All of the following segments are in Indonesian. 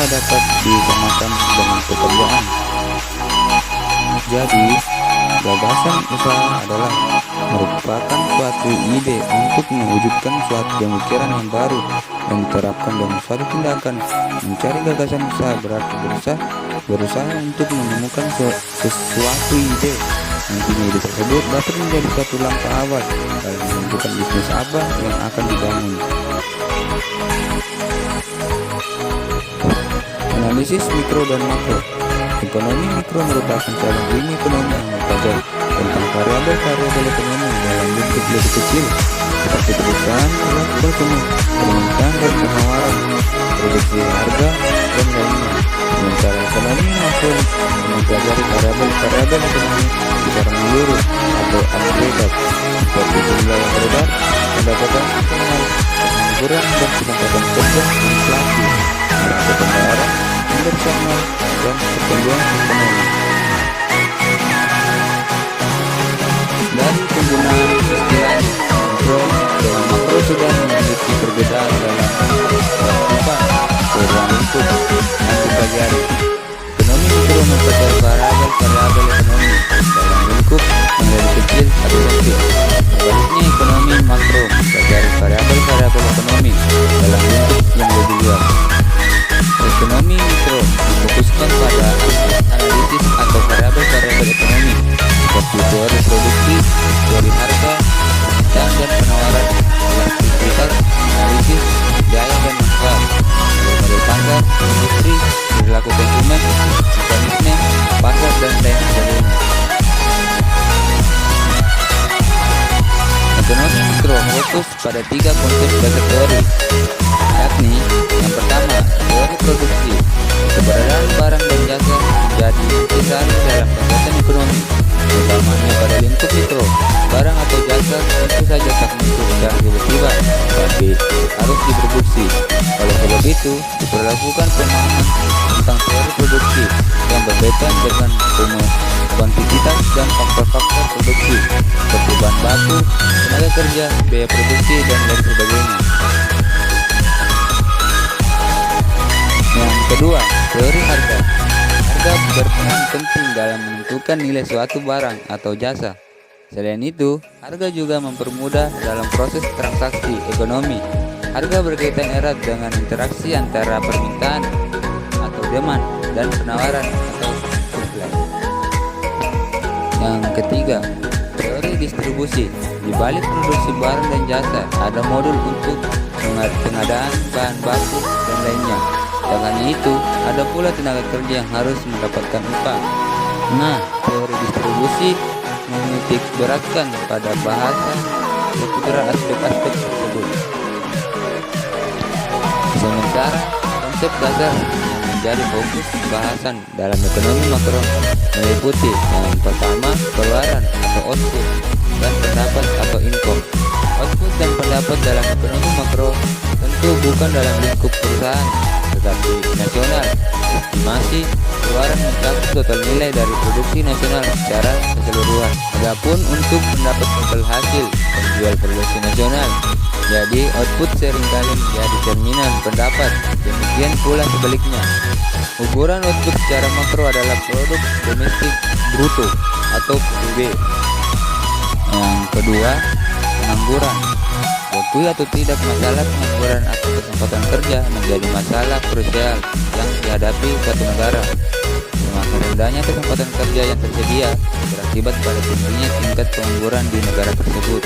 dapat disamakan dengan pekerjaan. Jadi, gagasan usaha adalah merupakan suatu ide untuk mewujudkan suatu pemikiran yang baru dan diterapkan dalam suatu tindakan. Mencari gagasan usaha berarti berusaha untuk menemukan sesuatu ide. Nantinya ide tersebut dapat menjadi suatu langkah awal dalam menentukan bisnis apa yang akan dibangun. Analisis mikro dan makro. Ekonomi mikro merupakan cabang ilmu ekonomi yang mempelajari tentang variabel-variabel ekonomi dalam lingkup lebih kecil, seperti perusahaan, permintaan dan penawaran, produksi, harga, dan lainnya. Sementara ekonomi makro mempelajari variabel-variabel ekonomi secara menyeluruh atau agregat, seperti jumlah yang beredar, pendapatan nasional, pengangguran dan kesempatan kerja, inflasi, neraca pembayaran, internasional, dan pertumbuhan ekonomi. Dari penggunaan istilah mikro dan makro sudah memiliki perbedaan dalam cakupan ruang lingkup yang dipelajari. Ekonomi mikro mempelajari variabel-variabel ekonomi dalam lingkup yang lebih kecil atau sempit. Sebaliknya, ekonomi makro mempelajari variabel-variabel ekonomi dalam lingkup yang lebih luas. Ekonomi mikro difokuskan pada aspek analisis atau variabel-variabel ekonomi seperti teori produksi, teori harga, dan penawaran, elastisitas, analisis, daya dan manfaat, model pasar, industri, perilaku konsumen, mekanisme pasar, dan lain sebagainya. Ekonomi mikro fokus pada 3 konsep dasar teori, yakni yang pertama, teori produksi. Keberadaan barang dan jasa menjadi intisari dalam kegiatan ekonomi, utamanya pada lingkup mikro. Barang atau jasa tentu saja tak muncul secara tiba-tiba, tapi harus diproduksi. Oleh sebab itu, diperlakukan pemahaman tentang teori produksi yang berkaitan dengan kuantitas dan faktor-faktor produksi, seperti bahan baku, tenaga kerja, biaya produksi, dan lain sebagainya. Yang kedua, teori harga. Harga berperan penting dalam menentukan nilai suatu barang atau jasa. Selain itu, harga juga mempermudah dalam proses transaksi ekonomi. Harga berkaitan erat dengan interaksi antara permintaan atau demand dan penawaran atau supply. Yang ketiga, teori distribusi. Di balik produksi barang dan jasa, ada modul untuk pengadaan bahan baku dan lainnya. Tak hanya itu, ada pula tenaga kerja yang harus mendapatkan upah. Nah, teori distribusi menitik beratkan pada bahasa seputar aspek-aspek tersebut. Sementara konsep dasar yang menjadi fokus bahasan dalam ekonomi makro meliputi yang pertama, pengeluaran atau output, dan pendapat atau income. Output dan pendapat dalam ekonomi makro tentu bukan dalam lingkup perusahaan, tetapi nasional. Estimasi pengeluaran mencakup total nilai dari produksi nasional secara keseluruhan. Adapun untuk pendapat total hasil penjual produksi nasional, jadi output seringkali menjadi cerminan pendapat. Demikian pula sebaliknya. Ukuran output secara makro adalah produk domestik bruto atau PDB. Yang kedua, pengangguran. Diakui atau tidak, masalah pengangguran atau kesempatan kerja menjadi masalah krusial yang dihadapi suatu negara. Semakin rendahnya kesempatan kerja yang tersedia berakibat pada tingginya tingkat pengangguran di negara tersebut.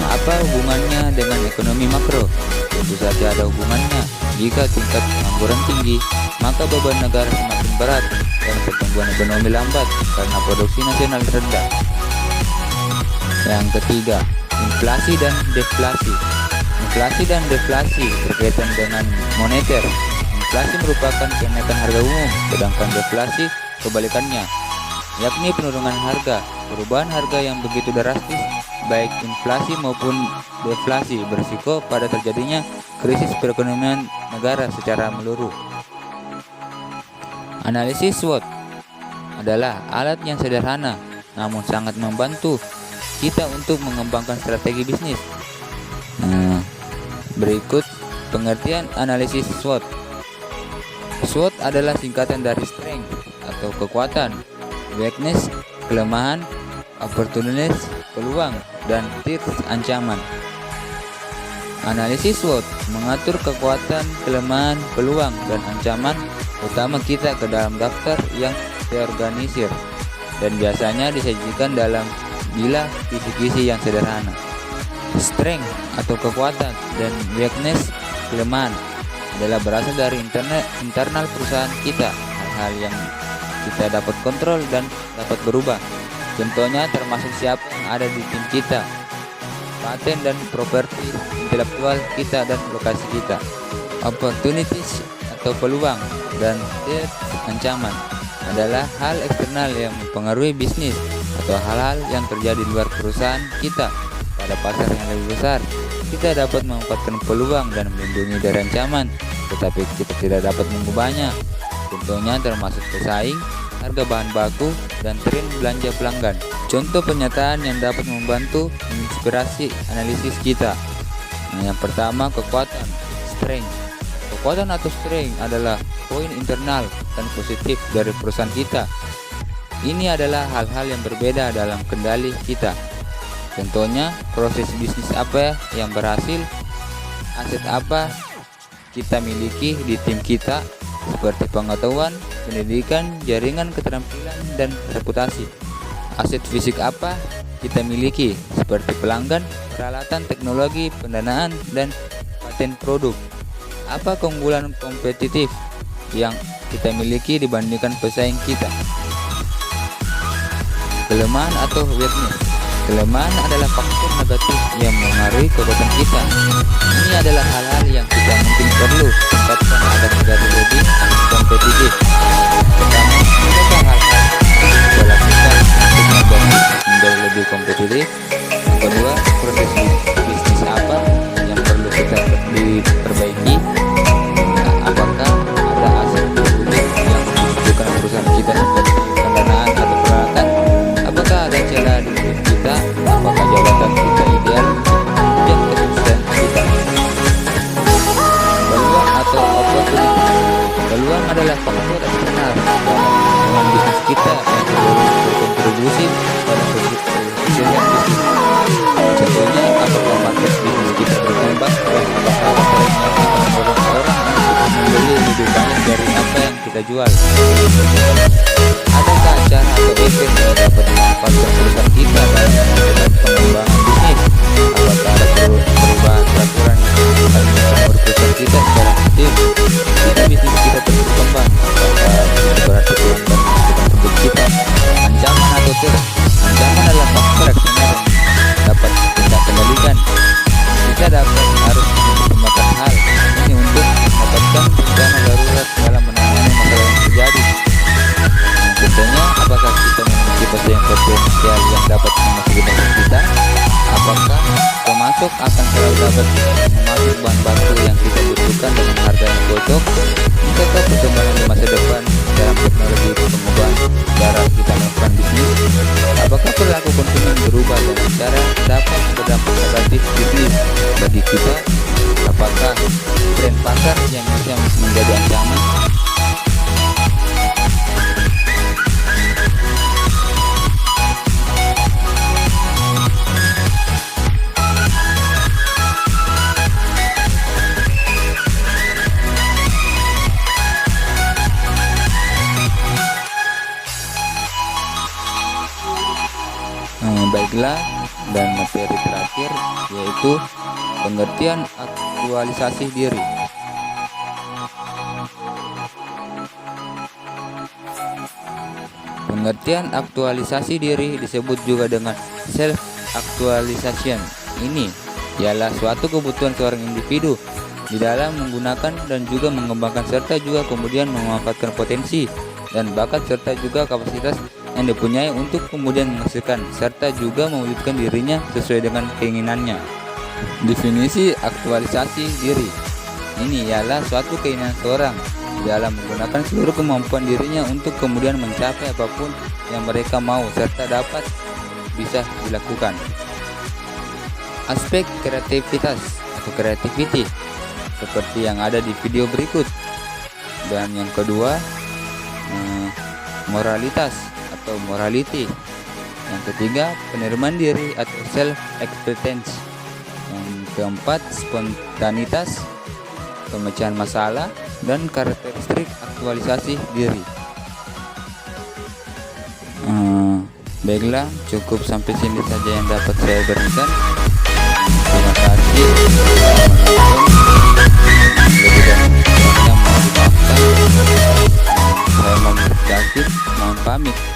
Apa hubungannya dengan ekonomi makro? Tentu saja ada hubungannya. Jika tingkat pengangguran tinggi, maka beban negara semakin berat dan pertumbuhan ekonomi lambat karena produksi nasional rendah. Yang ketiga, inflasi dan deflasi. Inflasi dan deflasi berkaitan dengan moneter. Inflasi merupakan kenaikan harga umum, sedangkan deflasi kebalikannya, yakni penurunan harga. Perubahan harga yang begitu drastis, baik inflasi maupun deflasi, berisiko pada terjadinya krisis perekonomian negara secara menyeluruh. Analisis SWOT adalah alat yang sederhana namun sangat membantu kita untuk mengembangkan strategi bisnis. Berikut Pengertian analisis SWOT. SWOT adalah singkatan dari strength atau kekuatan, weakness, kelemahan, opportunities, peluang, dan threats, ancaman. Analisis SWOT mengatur kekuatan, kelemahan, peluang, dan ancaman utama kita ke dalam daftar yang terorganisir dan biasanya disajikan dalam bilah kisi-kisi yang sederhana. Strength atau kekuatan dan weakness, kelemahan, adalah berasal dari internal perusahaan kita, hal-hal yang kita dapat kontrol dan dapat berubah. Contohnya termasuk siapa yang ada di tim kita, paten dan properti intelektual kita, dan lokasi kita. Opportunities atau peluang dan threats, ancaman, adalah hal eksternal yang mempengaruhi bisnis atau hal-hal yang terjadi di luar perusahaan kita. Pada pasar yang lebih besar, kita dapat memanfaatkan peluang dan melindungi dari ancaman, tetapi kita tidak dapat mengubahnya. Contohnya termasuk pesaing, harga bahan baku, dan tren belanja pelanggan. Contoh pernyataan yang dapat membantu menginspirasi analisis kita. Yang pertama, kekuatan, strength. Kekuatan atau strength adalah poin internal dan positif dari perusahaan kita. Ini adalah hal-hal yang berbeda dalam kendali kita. Contohnya, proses bisnis apa yang berhasil, aset apa kita miliki di tim kita, seperti pengetahuan, pendidikan, jaringan, keterampilan, dan reputasi. Aset fisik apa kita miliki, seperti pelanggan, peralatan, teknologi, pendanaan, dan paten produk. Apa keunggulan kompetitif yang kita miliki dibandingkan pesaing kita? Kelemahan atau weakness. Kelemahan adalah faktor negatif yang mengaruhi kekuatan kita. Ini adalah hal-hal yang kita mungkin perlu tingkatkan agar menjadi lebih kompetitif. Pertama, adakah hal-hal yang kita lakukan untuk menjadi lebih kompetitif? Yang kedua, proses bisnis apa yang perlu kita diperbaiki? Apakah ada aset unik yang dibutuhkan perusahaan kita seperti pendanaan atau peralatan? Apakah ada celah di hidup kita? Apakah jabatan kita ideal yang konsisten kita? Peluang atau opportunity. Peluang adalah faktor eksternal dalam bisnis kita yang berkontribusi pada kesuksesan bisnis. Contohnya, apakah market bisnis kita berkembang dan apakah orang-orang membeli lebih banyak dari apa yang kita jual? Adakah cara atau efek yang dapat dimanfaatkan perusahaan kita dalam pengembangan bisnis? Apakah ada perubahan peraturan yang akan mempengaruhi perusahaan kita secara positif jika bisnis kita terus berkembang? Apakah itu berarti pelanggan menggunakan produk kita? Ancaman atau threat. Ancaman adalah faktor eksternal yang dapat kita kendalikan. Kita harus mempertimbangkan hal ini untuk mendapatkan rencana darurat dalam menangani masalah yang terjadi. Contohnya, apakah kita memiliki pesaing potensial yang dapat memasuki bisnis kita? Apakah pemasok akan selalu dapat memasuk bahan baku yang kita butuhkan dengan harga yang cocok? Jika perkembangan di masa depan dalam teknologi pengubahan cara kita melakukan bisnis, apakah perilaku konsumen berubah dengan cara dapat berdampak negatif bisnis bagi kita? Apakah tren pasar yang bisa menjadi ancaman? Baiklah, dan materi terakhir yaitu pengertian aktualisasi diri. Pengertian aktualisasi diri disebut juga dengan self actualization. Ini ialah suatu kebutuhan seorang individu di dalam menggunakan dan juga mengembangkan serta juga kemudian memanfaatkan potensi dan bakat serta juga kapasitas yang dipunyai untuk kemudian menghasilkan serta juga mewujudkan dirinya sesuai dengan keinginannya. Definisi aktualisasi diri ini ialah suatu keinginan seorang dalam menggunakan seluruh kemampuan dirinya untuk kemudian mencapai apapun yang mereka mau serta dapat bisa dilakukan. Aspek kreativitas atau creativity. seperti yang ada di video berikut. Dan yang kedua, moralitas atau morality. Yang ketiga, penerimaan diri atau self acceptance. Yang keempat, spontanitas, pemecahan masalah, dan karakteristik aktualisasi diri. Baiklah, cukup sampai sini saja yang dapat saya berikan. Terima kasih telah menonton. Lebih dan kurangnya mohon dimaafkan. Saya Muhammad David, mohon pamit.